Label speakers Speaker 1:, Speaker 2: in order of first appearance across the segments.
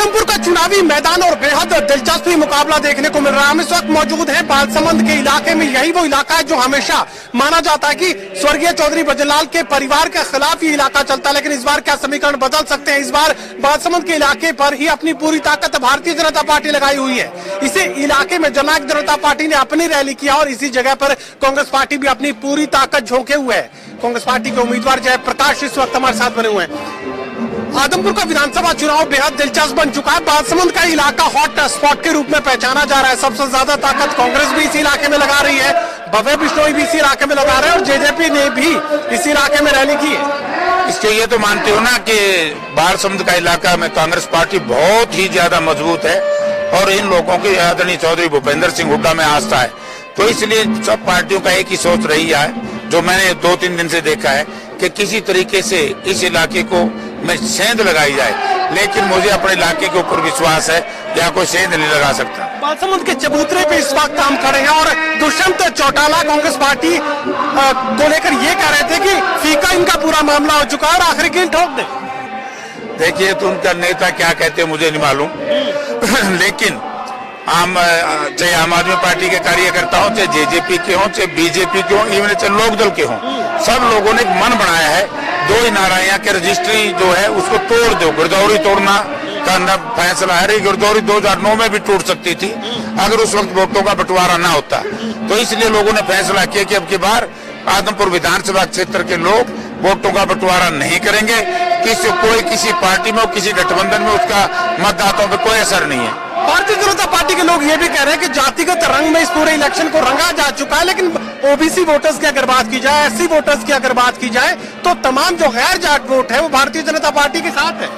Speaker 1: आदमपुर का चुनावी मैदान और बेहद दिलचस्प मुकाबला देखने को मिल रहा है। हम इस वक्त मौजूद हैं बालसमंद के इलाके में। यही वो इलाका है जो हमेशा माना जाता है कि स्वर्गीय चौधरी ब्रजलाल के परिवार के खिलाफ ये इलाका चलता है, लेकिन इस बार क्या समीकरण बदल सकते हैं। इस बार बालसमंद के इलाके पर ही अपनी पूरी ताकत भारतीय जनता पार्टी लगाई हुई है। इसी इलाके में जननायक जनता पार्टी ने अपनी रैली किया और इसी जगह पर कांग्रेस पार्टी भी अपनी पूरी ताकत झोंके हुए है। कांग्रेस पार्टी के उम्मीदवार जयप्रकाश इस वक्त हमारे साथ बने हुए हैं। आदमपुर का विधानसभा चुनाव बेहद दिलचस्प बन चुका है। बालसमंद का इलाका हॉट स्पॉट के रूप में पहचाना जा रहा है। सबसे ज्यादा ताकत कांग्रेस भी इसी इलाके में लगा रही है, भव्य बिश्नोई भी इसी इलाके में लगा रहे हैं और जेजेपी ने भी इसी इलाके में रैली की है।
Speaker 2: इसके ये तो मानते हो ना कि बालसमंद का इलाका में कांग्रेस पार्टी बहुत ही ज्यादा मजबूत है और इन लोगों की आदरणीय चौधरी भूपेंद्र सिंह हुड्डा में आस्था है। तो इसलिए सब पार्टियों का एक ही सोच रही है, जो मैंने 2-3 दिन से देखा है कि किसी तरीके से इस इलाके को में सेंध लगाई जाए। लेकिन मुझे अपने इलाके के ऊपर विश्वास है, यहाँ कोई सेंध नहीं लगा सकता।
Speaker 1: बालसमंद के चबूतरे पे इस वक्त हम खड़े हैं और दुष्यंत चौटाला कांग्रेस पार्टी को लेकर ये कह रहे थे कि फीका इनका पूरा मामला हो चुका है और आखिरी कील ठोक दे।
Speaker 2: देखिए, तो उनका नेता क्या कहते हैं मुझे नहीं मालूम लेकिन चाहे आम आदमी पार्टी के कार्यकर्ता हो, चाहे जेजेपी के हों, चाहे बीजेपी के हों, इवन चाहे लोकदल के हों, सब लोगों ने एक मन बनाया है। 2 ही नारायण के रजिस्ट्री जो है उसको तोड़ दो। गिरदौरी तोड़ना का फैसला है। गिरदौरी 2009 में भी टूट सकती थी अगर उस वक्त वोटों का बंटवारा ना होता। तो इसलिए लोगों ने फैसला किया कि अब की बार आदमपुर विधानसभा क्षेत्र के लोग वोटों का बंटवारा नहीं करेंगे। किसी पार्टी में, किसी गठबंधन में उसका मतदाताओं पर कोई असर नहीं है।
Speaker 1: भारतीय जनता पार्टी के लोग ये भी कह रहे हैं कि जातिगत रंग में इस पूरे इलेक्शन को रंगा जा चुका है, लेकिन ओबीसी वोटर्स की अगर बात की जाए, एससी वोटर्स की अगर बात की जाए, तो तमाम जो गैर जाट वोट है वो भारतीय जनता पार्टी के साथ है।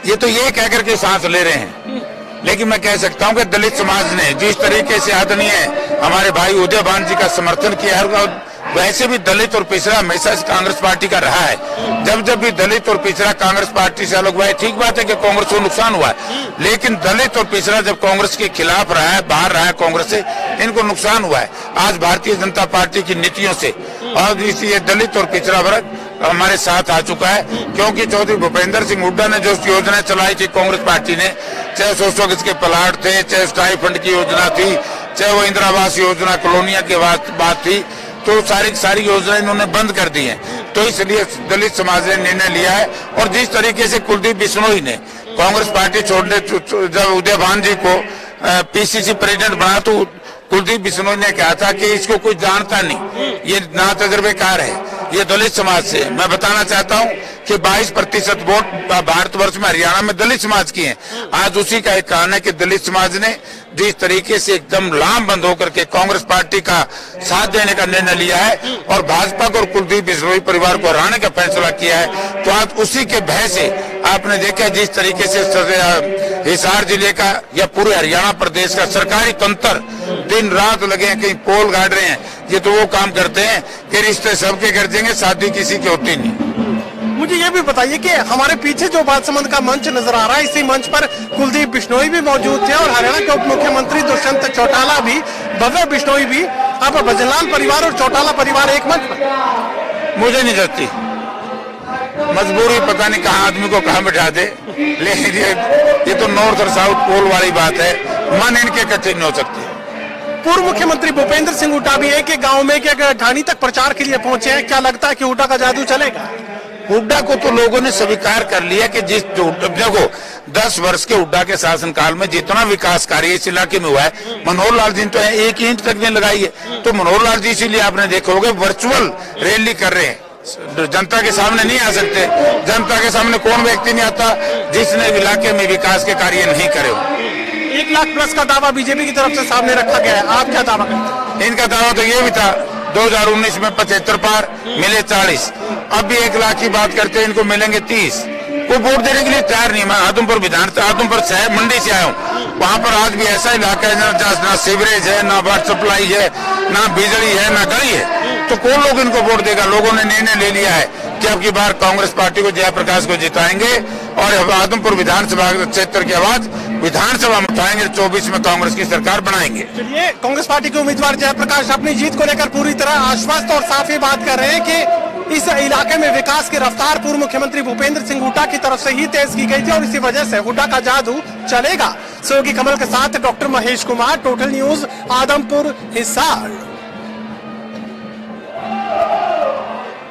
Speaker 2: ये तो ये कहकर के सांस ले रहे हैं, लेकिन मैं कह सकता हूं कि दलित समाज ने जिस तरीके से आदरणीय हमारे भाई उदयभान जी का समर्थन किया है, वैसे भी दलित और पिछड़ा हमेशा कांग्रेस पार्टी का रहा है। जब भी दलित और पिछड़ा कांग्रेस पार्टी से अलग हुआ है, ठीक बात है कि कांग्रेस को नुकसान हुआ है, लेकिन दलित और पिछड़ा जब कांग्रेस के खिलाफ रहा है, बाहर रहा है कांग्रेस से, इनको नुकसान हुआ है। आज भारतीय जनता पार्टी की नीतियों से और इसलिए दलित और पिछड़ा वर्ग हमारे साथ आ चुका है, क्योंकि चौधरी भूपेंद्र सिंह हुड्डा ने जो योजना चलाई थी कांग्रेस पार्टी ने, चाहे 100 गज के प्लाट थे, चाहे स्टाइपेंड की योजना थी, चाहे वो इंदिरा आवास योजना कॉलोनिया की बात थी, तो सारी योजना इन्होंने बंद कर दी है। तो इसलिए दलित समाज ने निर्णय लिया है। और जिस तरीके से कुलदीप बिश्नोई ने कांग्रेस पार्टी छोड़ने, जब उदयभान जी को पीसीसी प्रेसिडेंट बना, तो कुलदीप बिश्नोई ने कहा था कि इसको कोई जानता नहीं, ये ना तजर्बेकार है, ये दलित समाज से। मैं बताना चाहता हूं कि 22% वोट भारतवर्ष में हरियाणा में दलित समाज की हैं। आज उसी का एक कारण है कि दलित समाज ने जिस तरीके से एकदम लामबंद होकर के कांग्रेस पार्टी का साथ देने का निर्णय लिया है और भाजपा को और कुलदीप बिश्नोई परिवार को हराने का फैसला किया है, तो आज उसी के भय से आपने देखा जिस तरीके से हिसार जिले का या पूरे हरियाणा प्रदेश का सरकारी तंत्र दिन रात लगे हैं, कहीं पोल गाड़ रहे हैं। ये तो वो काम करते हैं कि रिश्ते सबके कर देंगे, शादी किसी की होती नहीं।
Speaker 1: मुझे ये भी बताइए कि हमारे पीछे जो बालसमंद का मंच नजर आ रहा है, इसी मंच पर कुलदीप बिश्नोई भी मौजूद थे और हरियाणा के उप मुख्यमंत्री दुष्यंत चौटाला भी, भव्य बिश्नोई भी। अब ब्रजलाल परिवार और चौटाला परिवार एक मंच पर।
Speaker 2: मुझे नहीं लगती मजबूरी, पता नहीं कहाँ आदमी को कहाँ बैठा दे, लेकिन ये तो नॉर्थ और साउथ पोल वाली बात है, मन इनके इकट्ठे नहीं हो सकते।
Speaker 1: पूर्व मुख्यमंत्री भूपेंद्र सिंह हुड्डा भी एक गांव में ढाणी तक प्रचार के लिए पहुंचे हैं। क्या लगता है कि हुड्डा का जादू चलेगा?
Speaker 2: हुड्डा को तो लोगों ने स्वीकार कर लिया कि देखो 10 वर्ष के हुड्डा के शासनकाल में जितना विकास कार्य इस इलाके में हुआ है, मनोहर लाल जी तो एक ईंट तक नहीं लगाई है। तो मनोहर लाल जी इसीलिए आपने देखा होगा वर्चुअल रैली कर रहे हैं, जनता के सामने नहीं आ सकते। जनता के सामने कौन व्यक्ति नहीं आता जिसने इलाके में विकास के कार्य नहीं करे हो।
Speaker 1: 1 लाख प्लस का दावा बीजेपी की तरफ से सामने रखा गया है, आप क्या दावा करते हैं?
Speaker 2: इनका दावा तो ये भी था 2019 में 75 पार मिले 40, अब भी 1 लाख की बात करते हैं, इनको मिलेंगे 30। कोई वोट देने के लिए तैयार नहीं। मैं आदमपुर शहर मंडी से आया हूँ, वहाँ पर आज भी ऐसा इलाका है ना सीवरेज है, ना वाटर सप्लाई है, ना बिजली है, ना गली है, तो कौन लोग इनको वोट देगा? लोगों ने निर्णय ले लिया है कि अब की बार कांग्रेस पार्टी को, जयप्रकाश को जिताएंगे और आदमपुर विधानसभा क्षेत्र की आवाज विधानसभा में उठाएंगे। 24 में कांग्रेस की सरकार बनाएंगे।
Speaker 1: चलिए, कांग्रेस पार्टी के उम्मीदवार जयप्रकाश अपनी जीत को लेकर पूरी तरह आश्वस्त और साफ ही बात कर रहे हैं कि इस इलाके में विकास की रफ्तार पूर्व मुख्यमंत्री भूपेंद्र सिंह हुड्डा की तरफ से ही तेज की गई थी और इसी वजह से हुड्डा का जादू चलेगा। सहयोगी कमल के साथ doctor Mahesh Kumar, total news, Adampur, Hisar.